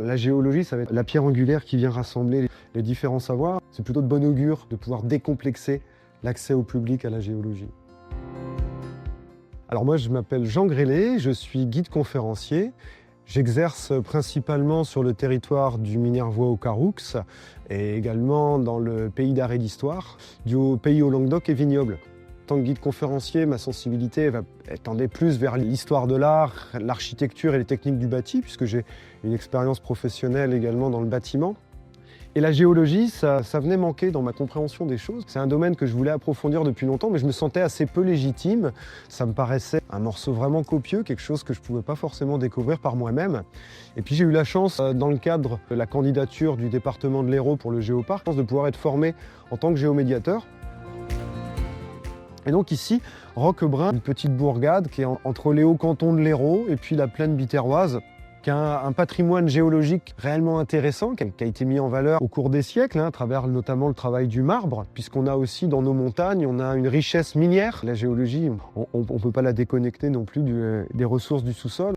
La géologie, ça va être la pierre angulaire qui vient rassembler les différents savoirs. C'est plutôt de bon augure de pouvoir décomplexer l'accès au public à la géologie. Alors moi, je m'appelle Jean Grélé, je suis guide conférencier. J'exerce principalement sur le territoire du Minervois au Caroux et également dans le pays d'art et d'histoire, du pays au Languedoc et vignoble. En tant que guide conférencier, ma sensibilité va tendre plus vers l'histoire de l'art, l'architecture et les techniques du bâti, puisque j'ai une expérience professionnelle également dans le bâtiment. Et la géologie, ça venait manquer dans ma compréhension des choses. C'est un domaine que je voulais approfondir depuis longtemps, mais je me sentais assez peu légitime. Ça me paraissait un morceau vraiment copieux, quelque chose que je ne pouvais pas forcément découvrir par moi-même. Et puis j'ai eu la chance, dans le cadre de la candidature du département de l'Hérault pour le Géoparc, de pouvoir être formé en tant que géomédiateur. Et donc ici, Roquebrun, une petite bourgade qui est entre les hauts cantons de l'Hérault et puis la plaine biterroise, qui a un patrimoine géologique réellement intéressant, qui a été mis en valeur au cours des siècles, à travers notamment le travail du marbre, puisqu'on a aussi dans nos montagnes, on a une richesse minière. La géologie, on ne peut pas la déconnecter non plus des ressources du sous-sol.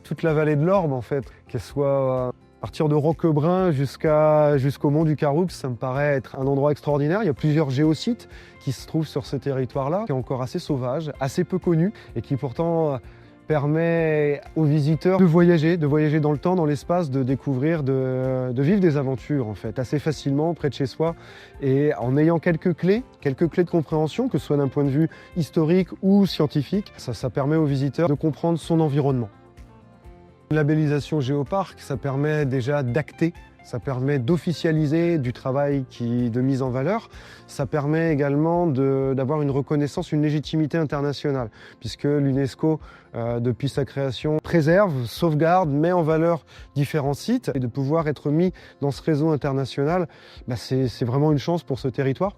Toute la vallée de l'Orbe, en fait, qu'elle soit à partir de Roquebrun jusqu'au mont du Caroux, ça me paraît être un endroit extraordinaire. Il y a plusieurs géosites qui se trouvent sur ce territoire-là, qui est encore assez sauvage, assez peu connu, et qui pourtant permet aux visiteurs de voyager dans le temps, dans l'espace, de découvrir, de vivre des aventures en fait, assez facilement près de chez soi et en ayant quelques clés de compréhension, que ce soit d'un point de vue historique ou scientifique. Ça permet aux visiteurs de comprendre son environnement. Une labellisation Géoparc, ça permet déjà d'acter, ça permet d'officialiser du travail de mise en valeur. Ça permet également d'avoir une reconnaissance, une légitimité internationale, puisque l'UNESCO, depuis sa création, préserve, sauvegarde, met en valeur différents sites. Et de pouvoir être mis dans ce réseau international, c'est vraiment une chance pour ce territoire.